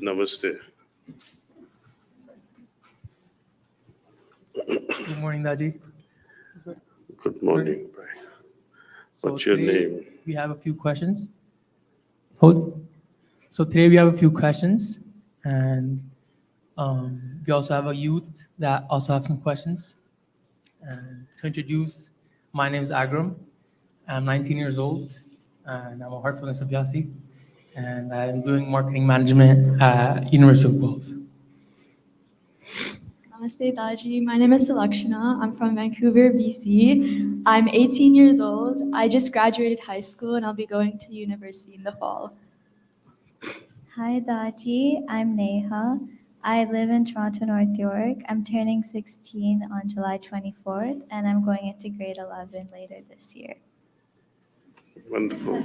Namaste. Good morning, Daaji. Good morning. So What's your today name? we have a few questions. Hold. So today we have a few questions, and we also have a youth that also have some questions. And to introduce, my name is Agram. I'm 19 years old, and I'm a Heartfulness Abhyasi, and I'm doing marketing management at University of Guelph. Namaste, Daaji. My name is Salakshana. I'm from Vancouver, BC. I'm 18 years old. I just graduated high school and I'll be going to university in the fall. Hi, Daaji. I'm Neha. I live in Toronto, North York. I'm turning 16 on July 24th, and I'm going into grade 11 later this year. Wonderful.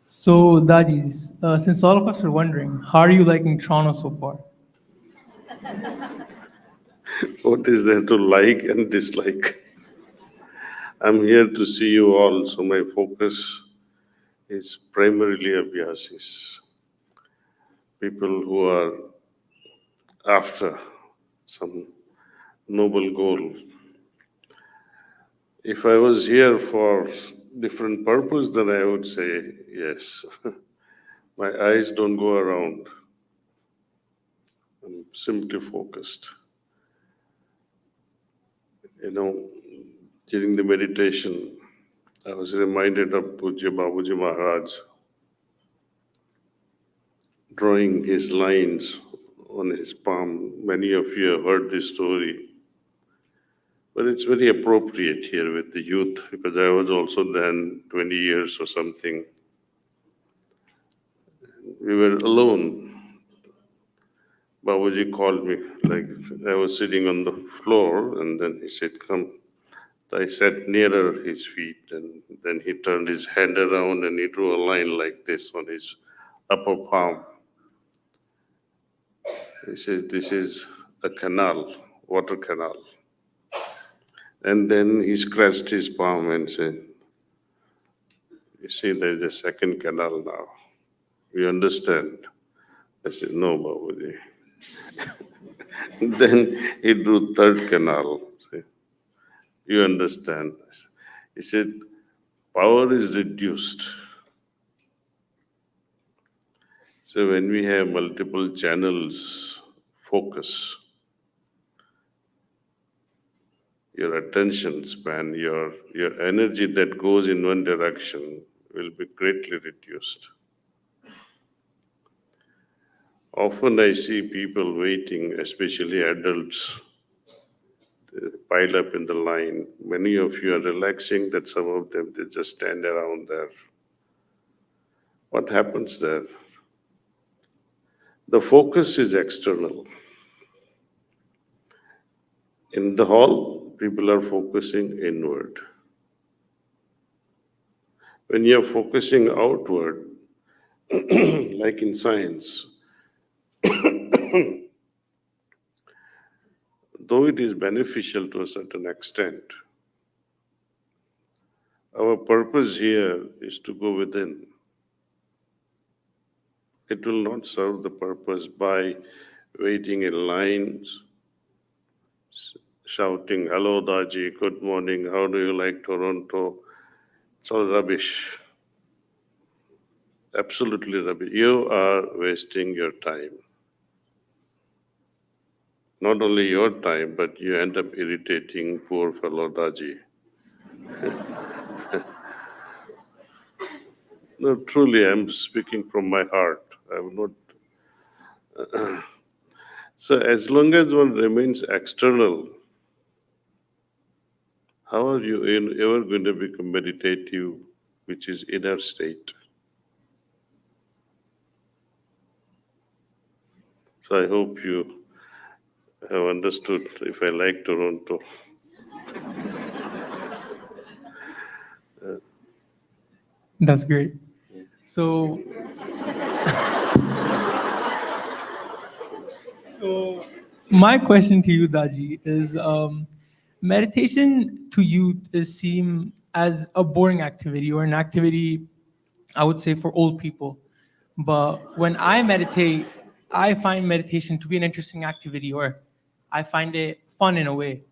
So, Daaji, since all of us are wondering, how are you liking Toronto so far? What is there to like and dislike? I'm here to see you all, so my focus is primarily Abhyasis. People who are after some noble goal. If I was here for different purpose, then I would say yes. My eyes don't go around. I'm simply focused. During the meditation, I was reminded of Pujya Babuji Maharaj drawing his lines on his palm. Many of you have heard this story. But it's very appropriate here with the youth, because I was also then 20 years or something. We were alone. Babuji called me, like I was sitting on the floor, and then he said, "Come." I sat nearer his feet, and then he turned his hand around and he drew a line like this on his upper palm. He says, "This is a canal, water canal." And then he scratched his palm and said, "You see, there's a second canal now. You understand?" I said, "No, Babuji." Then he drew third canal. See, you understand? He said, power is reduced. So when we have multiple channels, focus, your attention span, your energy that goes in one direction will be greatly reduced. Often I see people waiting, especially adults, they pile up in the line. Many of you are relaxing, that some of them, they just stand around there. What happens there? The focus is external. In the hall, people are focusing inward. When you're focusing outward, like in science, though it is beneficial to a certain extent, our purpose here is to go within. It will not serve the purpose by waiting in lines, shouting, "Hello, Daaji, good morning, how do you like Toronto?" It's all rubbish. Absolutely rubbish. You are wasting your time. Not only your time, but you end up irritating poor fellow Daaji. No, truly, I'm speaking from my heart. I will not. So, as long as one remains external, how are you ever going to become meditative, which is inner state? So, I hope you have understood if I like Toronto. That's great. So, so my question to you, Daaji, is meditation to youth is seen as a boring activity or an activity, I would say, for old people. But when I meditate, I find meditation to be an interesting activity, or I find it fun in a way.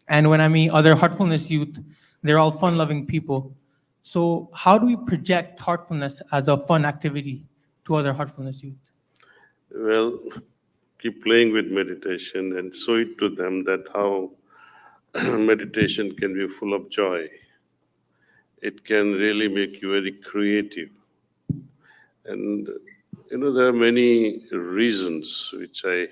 And when I meet other heartfulness youth, they're all fun loving people. So, how do we project heartfulness as a fun activity to other heartfulness youth? Well, keep playing with meditation and show it to them that how meditation can be full of joy. It can really make you very creative. And there are many reasons which I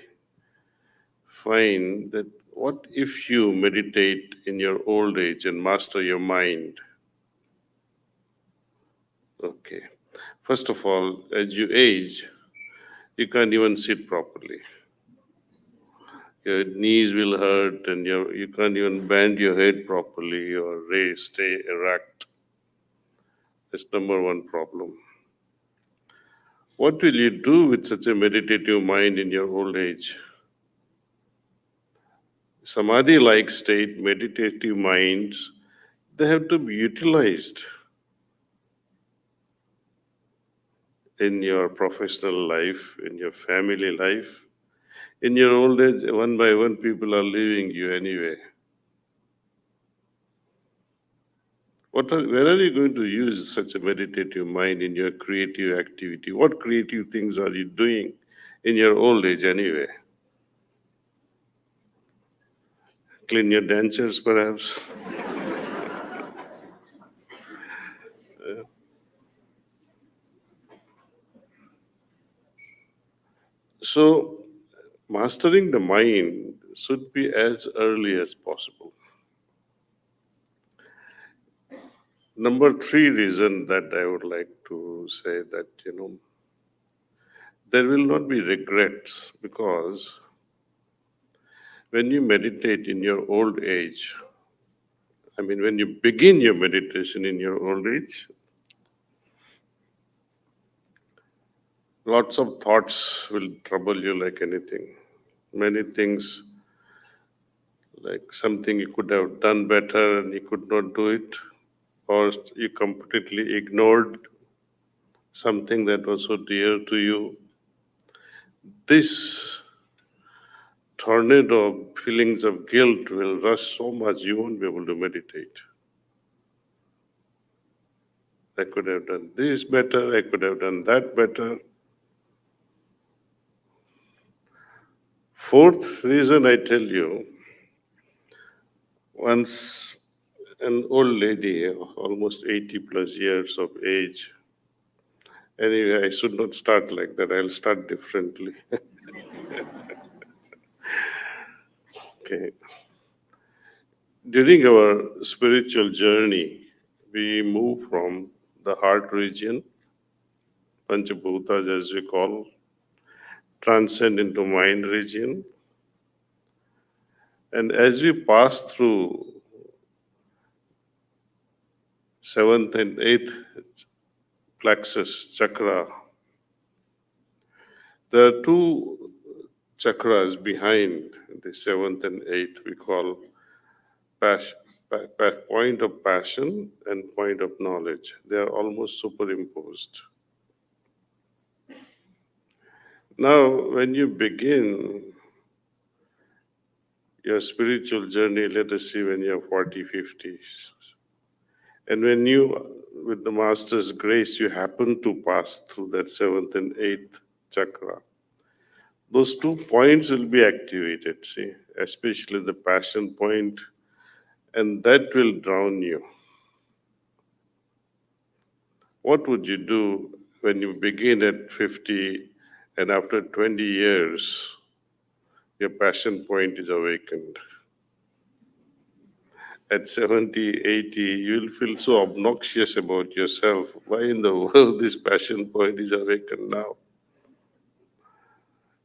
find that what if you meditate in your old age and master your mind? Okay. First of all, as you age, you can't even sit properly. Your knees will hurt and you can't even bend your head properly or stay erect. That's number one problem. What will you do with such a meditative mind in your old age? Samadhi like state, meditative minds, they have to be utilized in your professional life, in your family life. In your old age, one by one, people are leaving you anyway. Where are you going to use such a meditative mind in your creative activity? What creative things are you doing in your old age anyway? Clean your dentures, perhaps. So, mastering the mind should be as early as possible. Number three reason that I would like to say that, there will not be regrets because when you meditate in your old age, when you begin your meditation in your old age, lots of thoughts will trouble you like anything. Many things, like something you could have done better and you could not do it, or you completely ignored something that was so dear to you. This tornado of feelings of guilt will rush so much you won't be able to meditate. I could have done this better, I could have done that better. Fourth reason I tell you, once an old lady, almost 80 plus years of age, anyway, I should not start like that, I'll start differently. Okay. During our spiritual journey, we move from the heart region, Panchabhutas as we call, transcend into mind region. And as we pass through seventh and eighth plexus chakra, there are two chakras behind the seventh and eighth we call point of passion and point of knowledge. They are almost superimposed. Now, when you begin your spiritual journey, let us see when you're 40, 50, and when you, with the Master's grace, you happen to pass through that seventh and eighth chakra, those 2 points will be activated, see, especially the passion point, and that will drown you. What would you do when you begin at 50 and after 20 years, your passion point is awakened? At 70, 80, you'll feel so obnoxious about yourself. Why in the world this passion point is awakened now?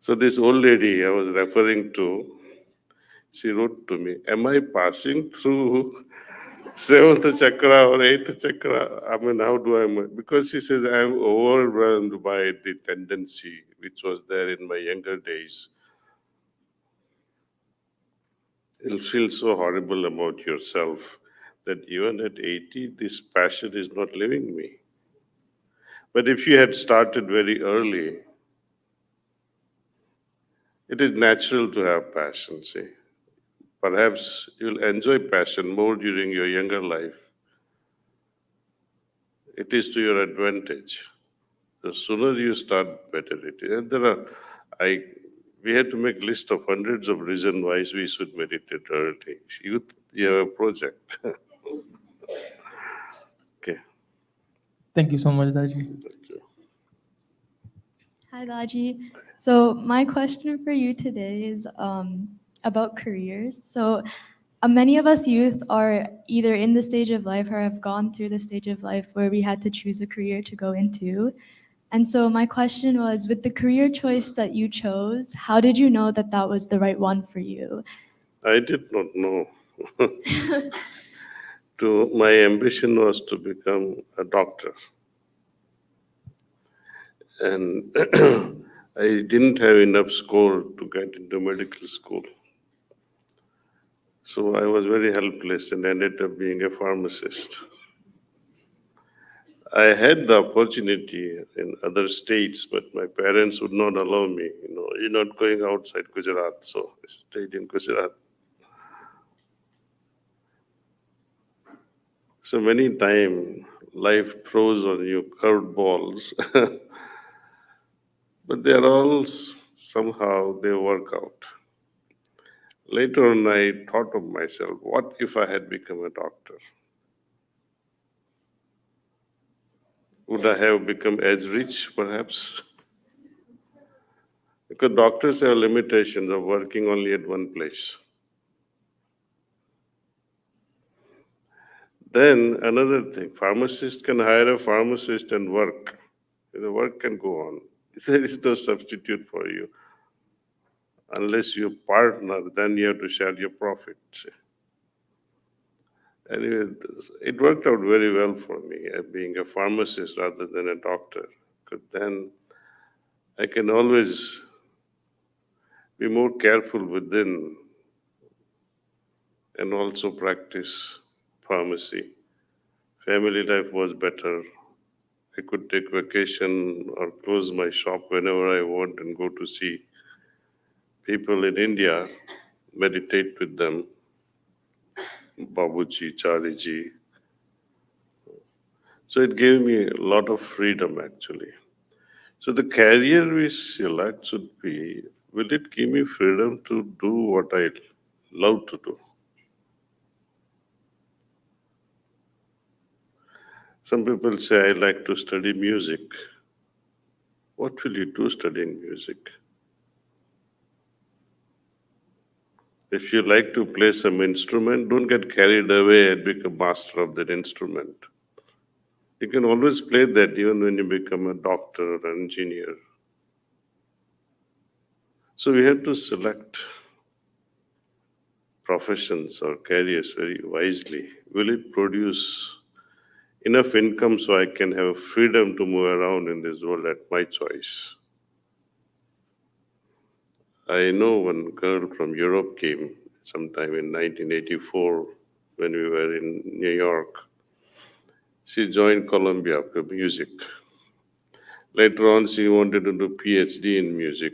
So this old lady I was referring to, she wrote to me, am I passing through seventh chakra or eighth chakra? How do I? Because she says, I'm overwhelmed by the tendency which was there in my younger days. You'll feel so horrible about yourself that even at 80, this passion is not leaving me. But if you had started very early, it is natural to have passion, see. Perhaps you'll enjoy passion more during your younger life. It is to your advantage. The sooner you start, better it is. And I, we had to make list of hundreds of reasons why we should meditate early. You have a project. Okay. Thank you so much, Daaji. Thank you. Hi, Daaji. So my question for you today is about careers. So many of us youth are either in the stage of life or have gone through the stage of life where we had to choose a career to go into. And so my question was, with the career choice that you chose, how did you know that that was the right one for you? I did not know. My ambition was to become a doctor. And I didn't have enough score to get into medical school. So I was very helpless and ended up being a pharmacist. I had the opportunity in other states, but my parents would not allow me. You're not going outside Gujarat, so I stayed in Gujarat. So many times life throws on you curveballs, but they're all somehow they work out. Later on, I thought of myself, what if I had become a doctor? Would I have become as rich, perhaps? Because doctors have limitations of working only at one place. Then another thing, pharmacist can hire a pharmacist and work. The work can go on. There is no substitute for you. Unless you partner, then you have to share your profits. Anyway, it worked out very well for me, being a pharmacist rather than a doctor. Because then I can always be more careful within and also practice pharmacy. Family life was better. I could take vacation or close my shop whenever I want and go to see people in India, meditate with them, Babuji, Chariji. So it gave me a lot of freedom actually. So the career we select should be, will it give me freedom to do what I love to do? Some people say, I like to study music. What will you do studying music? If you like to play some instrument, don't get carried away and become master of that instrument. You can always play that even when you become a doctor or an engineer. So we have to select professions or careers very wisely. Will it produce enough income so I can have freedom to move around in this world at my choice? I know one girl from Europe came sometime in 1984 when we were in New York. She joined Columbia for music. Later on, she wanted to do PhD in music.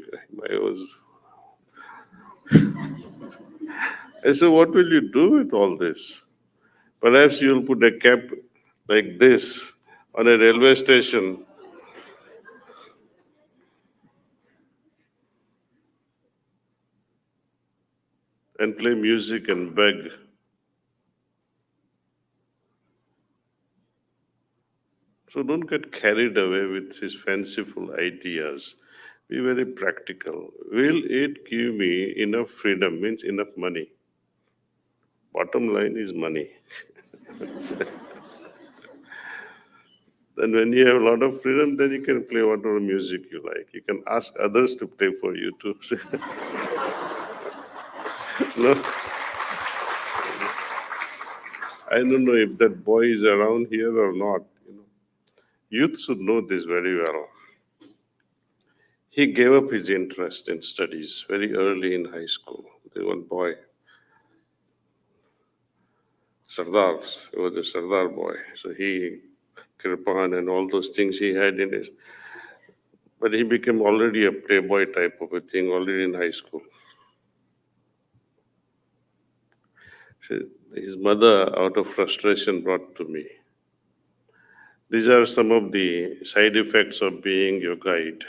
I said, what will you do with all this? Perhaps you'll put a cap like this on a railway station and play music and beg. So don't get carried away with these fanciful ideas. Be very practical. Will it give me enough freedom? Means enough money. Bottom line is money. Then when you have a lot of freedom, then you can play whatever music you like. You can ask others to play for you too. No, I don't know if that boy is around here or not. Youth should know this very well. He gave up his interest in studies very early in high school. There was one boy. Sardars. He was a Sardar boy. So he, Kirpan and all those things he had in his. But he became already a playboy type of a thing already in high school. So his mother, out of frustration, brought to me. These are some of the side effects of being your guide.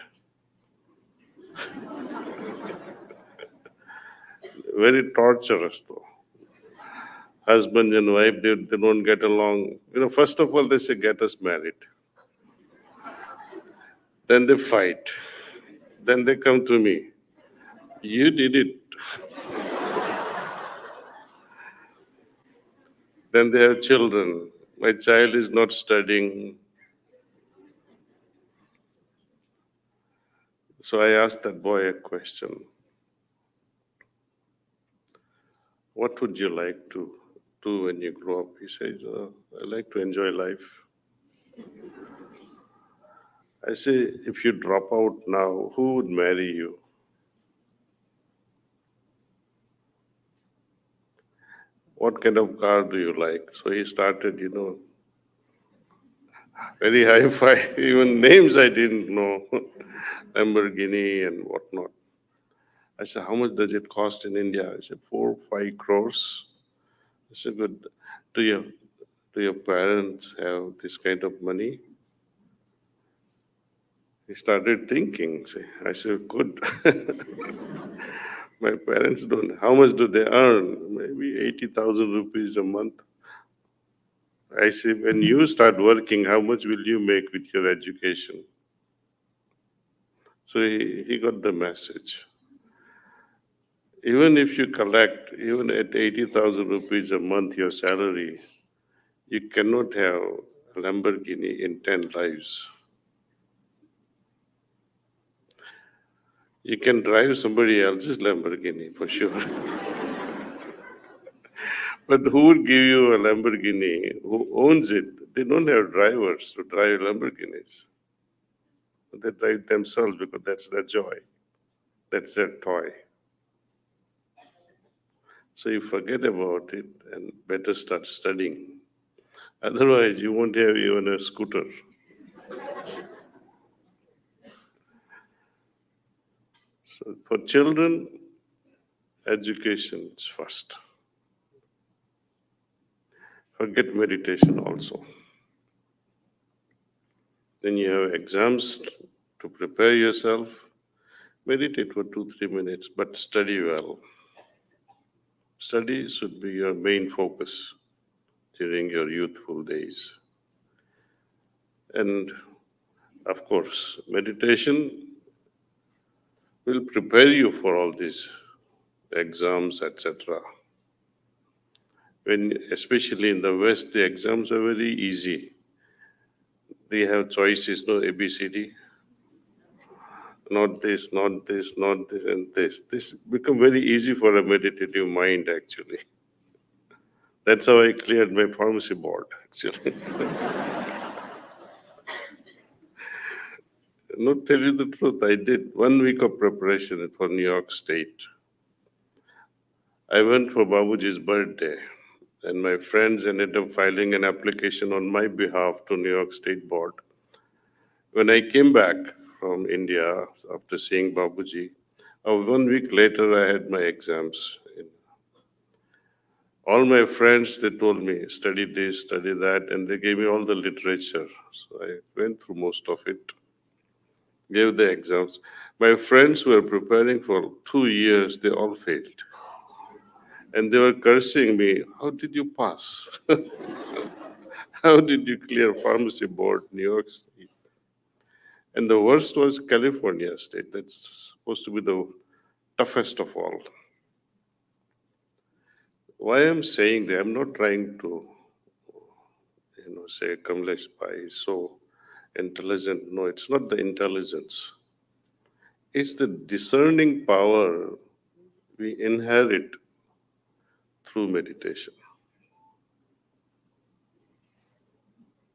Very torturous, though. Husband and wife, they don't get along. First of all, they say, get us married. Then they fight. Then they come to me. You did it. Then they have children. My child is not studying. So I asked that boy a question. What would you like to do when you grow up? He said, I like to enjoy life. I say, if you drop out now, who would marry you? What kind of car do you like? So he started, very high-fi, even names I didn't know, Lamborghini and whatnot. I said, how much does it cost in India? I said, 4 or 5 crores. I said, good. Do your parents have this kind of money? He started thinking. I said, good. My parents don't. How much do they earn? Maybe 80,000 rupees a month. I say, when you start working, how much will you make with your education? So he got the message. Even if you collect, even at 80,000 rupees a month, your salary, you cannot have a Lamborghini in 10 lives. You can drive somebody else's Lamborghini for sure. But who would give you a Lamborghini? Who owns it? They don't have drivers to drive Lamborghinis. They drive themselves because that's their joy. That's their toy. So you forget about it and better start studying. Otherwise, you won't have even a scooter. So for children, education is first. Forget meditation also. Then you have exams to prepare yourself. Meditate for 2-3 minutes, but study well. Study should be your main focus during your youthful days. And of course, meditation will prepare you for all these exams, etc. Especially in the West, the exams are very easy. They have choices, no ABCD. Not this, not this, not this, and this. This become very easy for a meditative mind, actually. That's how I cleared my pharmacy board, actually. Not tell you the truth, I did 1 week of preparation for New York State. I went for Babuji's birthday, and my friends ended up filing an application on my behalf to New York State Board. When I came back from India after seeing Babuji, 1 week later I had my exams. All my friends, they told me, study this, study that, and they gave me all the literature. So I went through most of it, gave the exams. My friends who were preparing for 2 years, they all failed. And they were cursing me, how did you pass? How did you clear pharmacy board, New York State? And the worst was California State. That's supposed to be the toughest of all. Why I'm saying that, I'm not trying to, say Kamlesh Pai is so intelligent. No, it's not the intelligence. It's the discerning power we inherit through meditation.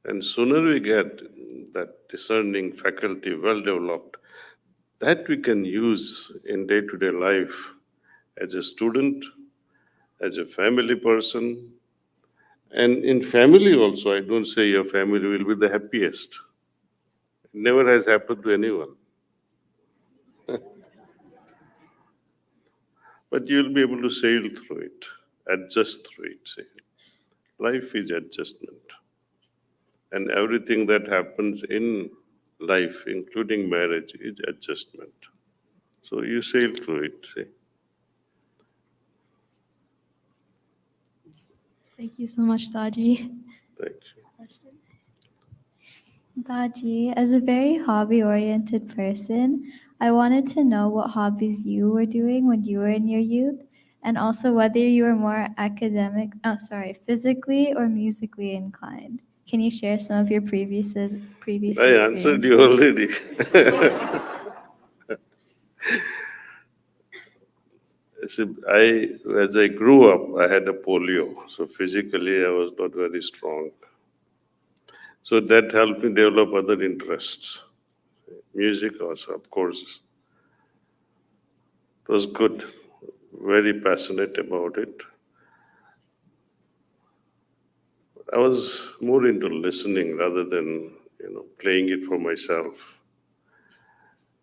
And sooner we get that discerning faculty well developed, that we can use in day-to-day life as a student, as a family person, And in family also, I don't say your family will be the happiest. It never has happened to anyone. But you'll be able to sail through it, adjust through it. See. Life is adjustment. And everything that happens in life, including marriage, is adjustment. So you sail through it. See. Thank you so much, Daaji. Thank you. Daaji, as a very hobby-oriented person, I wanted to know what hobbies you were doing when you were in your youth, and also whether you were more physically or musically inclined. Can you share some of your previous I answered you experiences? already. See, as I grew up, I had a polio. So physically, I was not very strong. So that helped me develop other interests. Music also, of course, it was good. Very passionate about it. I was more into listening rather than, playing it for myself.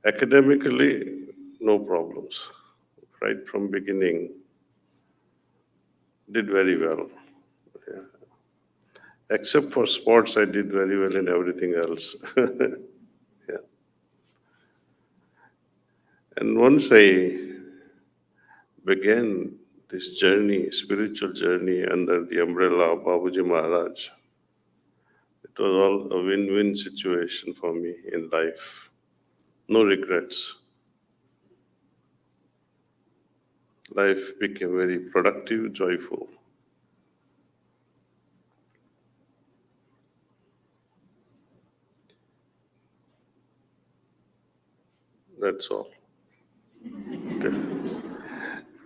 Academically, no problems. Right from beginning, did very well. Yeah. Except for sports, I did very well in everything else. Yeah. And once I began this journey, spiritual journey under the umbrella of Babuji Maharaj, it was all a win-win situation for me in life. No regrets. Life became very productive, joyful. That's all. Okay.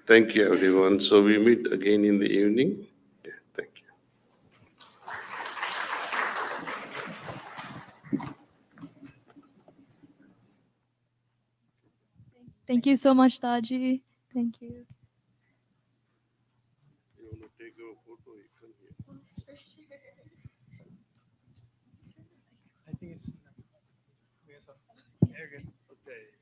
Thank you, everyone. So we meet again in the evening. Yeah, thank you. Thank you so much, Daaji. Thank you. You want to take a photo? You can here. I think it's. Okay. Okay.